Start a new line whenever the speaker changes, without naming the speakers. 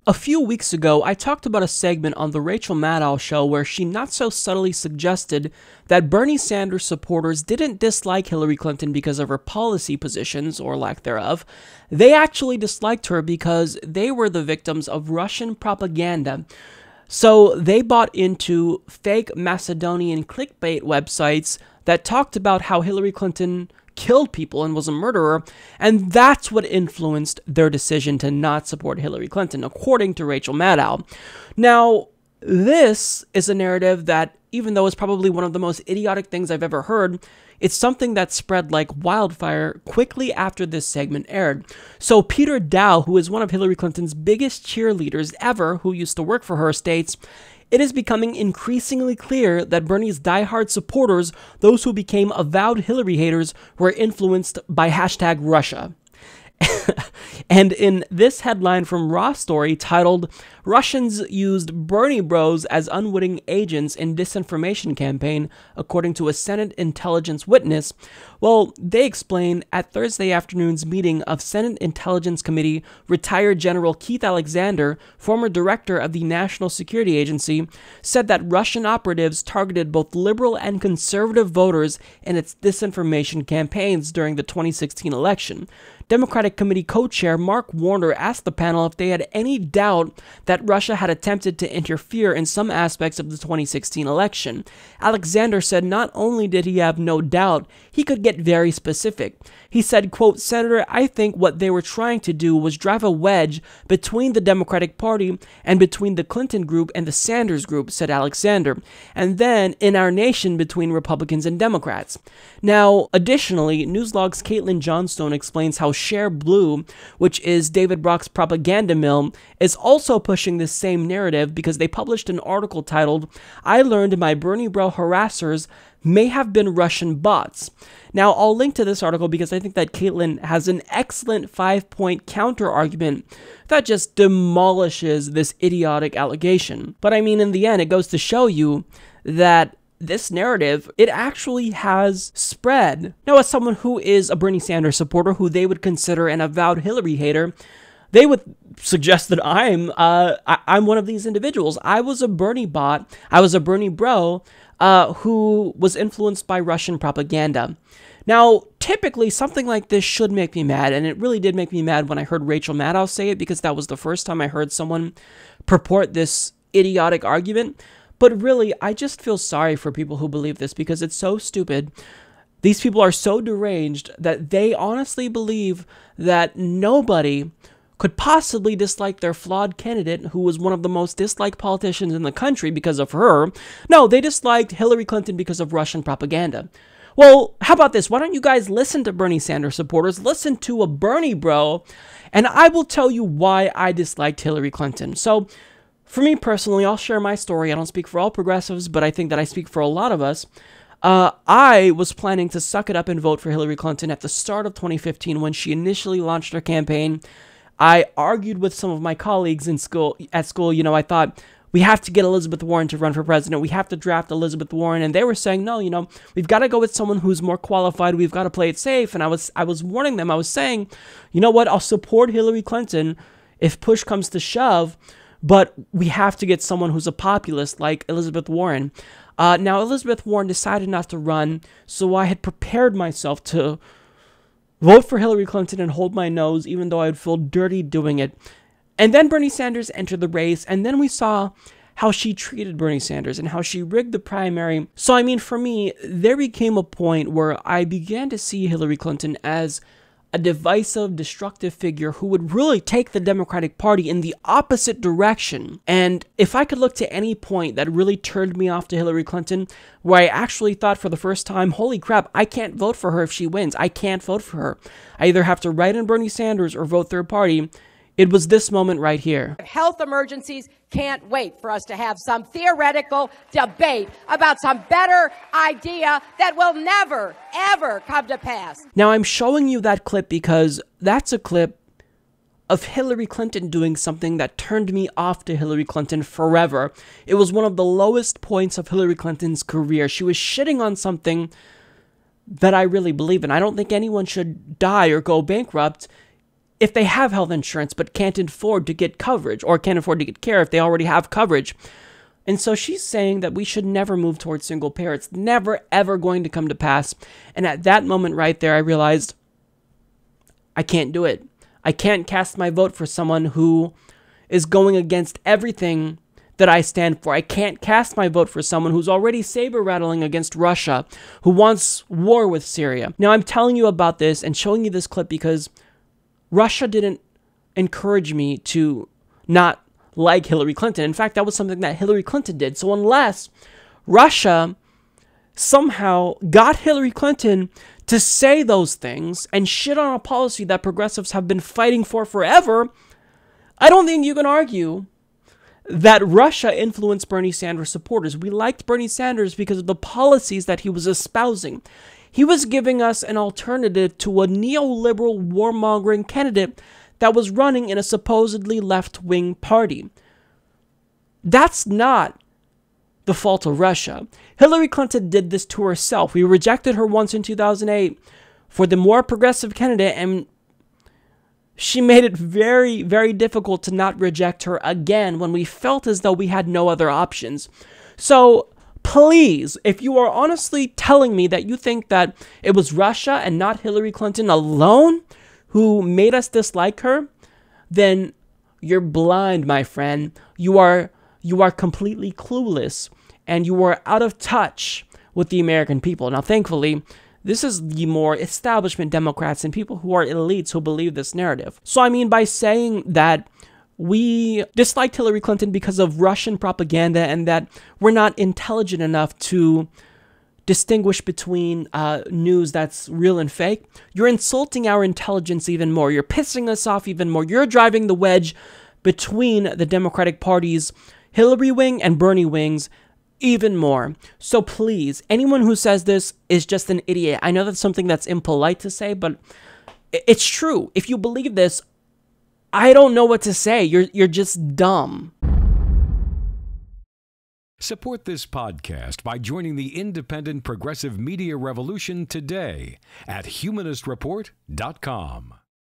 A few weeks ago, I talked about a segment on the Rachel Maddow show where she not so subtly suggested that Bernie Sanders supporters didn't dislike Hillary Clinton because of her policy positions, or lack thereof. They actually disliked her because they were the victims of Russian propaganda. So they bought into fake Macedonian clickbait websites that talked about how Hillary Clinton killed people and was a murderer, and that's what influenced their decision to not support Hillary Clinton, according to Rachel Maddow. Now, this is a narrative that, even though it's probably one of the most idiotic things I've ever heard, it's something that spread like wildfire quickly after this segment aired. So Peter Dow, who is one of Hillary Clinton's biggest cheerleaders ever, who used to work for her, states, "It is becoming increasingly clear that Bernie's diehard supporters, those who became avowed Hillary haters, were influenced by #Russia." And in this headline from Raw Story titled, "Russians Used Bernie Bros as Unwitting Agents in Disinformation Campaign, According to a Senate Intelligence Witness," well, they explain at Thursday afternoon's meeting of Senate Intelligence Committee, retired General Keith Alexander, former director of the National Security Agency, said that Russian operatives targeted both liberal and conservative voters in its disinformation campaigns during the 2016 election. Democratic Committee co-chair Mark Warner asked the panel if they had any doubt that Russia had attempted to interfere in some aspects of the 2016 election. Alexander said not only did he have no doubt, he could get very specific. He said, quote, "Senator, I think what they were trying to do was drive a wedge between the Democratic Party and between the Clinton group and the Sanders group," said Alexander, "and then in our nation between Republicans and Democrats." Now, additionally, Newslog's Caitlin Johnstone explains how Share Blue, which is David Brock's propaganda mill, is also pushing this same narrative because they published an article titled, "I Learned My Bernie Bro Harassers May Have Been Russian Bots." Now, I'll link to this article because I think that Caitlin has an excellent 5-point counter-argument that just demolishes this idiotic allegation. But I mean, in the end, it goes to show you that this narrative, it actually has spread. Now, as someone who is a Bernie Sanders supporter, who they would consider an avowed Hillary hater, they would suggest that I'm one of these individuals. I was a Bernie bot. I was a Bernie bro who was influenced by Russian propaganda. Now, typically, something like this should make me mad, and it really did make me mad when I heard Rachel Maddow say it, because that was the first time I heard someone purport this idiotic argument. But really, I just feel sorry for people who believe this because it's so stupid. These people are so deranged that they honestly believe that nobody could possibly dislike their flawed candidate, who was one of the most disliked politicians in the country because of her. No, they disliked Hillary Clinton because of Russian propaganda. Well, how about this? Why don't you guys listen to Bernie Sanders supporters, listen to a Bernie bro, and I will tell you why I disliked Hillary Clinton. So, for me personally, I'll share my story. I don't speak for all progressives, but I think that I speak for a lot of us. I was planning to suck it up and vote for Hillary Clinton at the start of 2015 when she initially launched her campaign. I argued with some of my colleagues at school. You know, I thought, we have to get Elizabeth Warren to run for president. We have to draft Elizabeth Warren. And they were saying, no, you know, we've got to go with someone who's more qualified. We've got to play it safe. And I was warning them. I was saying, you know what? I'll support Hillary Clinton if push comes to shove. But we have to get someone who's a populist like Elizabeth Warren. Now, Elizabeth Warren decided not to run, so I had prepared myself to vote for Hillary Clinton and hold my nose, even though I would feel dirty doing it. And then Bernie Sanders entered the race, and then we saw how she treated Bernie Sanders and how she rigged the primary. So, I mean, for me, there became a point where I began to see Hillary Clinton as a divisive, destructive figure who would really take the Democratic Party in the opposite direction. And if I could look to any point that really turned me off to Hillary Clinton, where I actually thought for the first time, holy crap, I can't vote for her if she wins. I can't vote for her. I either have to write in Bernie Sanders or vote third party. It was this moment right here.
Health emergencies can't wait for us to have some theoretical debate about some better idea that will never, ever come to pass.
Now, I'm showing you that clip because that's a clip of Hillary Clinton doing something that turned me off to Hillary Clinton forever. It was one of the lowest points of Hillary Clinton's career. She was shitting on something that I really believe in. I don't think anyone should die or go bankrupt if they have health insurance but can't afford to get coverage or can't afford to get care if they already have coverage. And so she's saying that we should never move towards single payer. It's never, ever going to come to pass. And at that moment right there, I realized I can't do it. I can't cast my vote for someone who is going against everything that I stand for. I can't cast my vote for someone who's already saber-rattling against Russia, who wants war with Syria. Now, I'm telling you about this and showing you this clip because Russia didn't encourage me to not like Hillary Clinton. In fact, that was something that Hillary Clinton did. So unless Russia somehow got Hillary Clinton to say those things and shit on a policy that progressives have been fighting for forever, I don't think you can argue that Russia influenced Bernie Sanders supporters. We liked Bernie Sanders because of the policies that he was espousing. He was giving us an alternative to a neoliberal warmongering candidate that was running in a supposedly left-wing party. That's not the fault of Russia. Hillary Clinton did this to herself. We rejected her once in 2008 for the more progressive candidate, and she made it very, very difficult to not reject her again when we felt as though we had no other options. So please, if you are honestly telling me that you think that it was Russia and not Hillary Clinton alone who made us dislike her, then you're blind, my friend. You are completely clueless, and you are out of touch with the American people. Now, thankfully, this is the more establishment Democrats and people who are elites who believe this narrative. So, I mean, by saying that we disliked Hillary Clinton because of Russian propaganda and that we're not intelligent enough to distinguish between news that's real and fake, you're insulting our intelligence even more. You're pissing us off even more. You're driving the wedge between the Democratic Party's Hillary wing and Bernie wings even more. So please, anyone who says this is just an idiot. I know that's something that's impolite to say, but it's true. If you believe this, I don't know what to say. You're just dumb.
Support this podcast by joining the independent progressive media revolution today at humanistreport.com.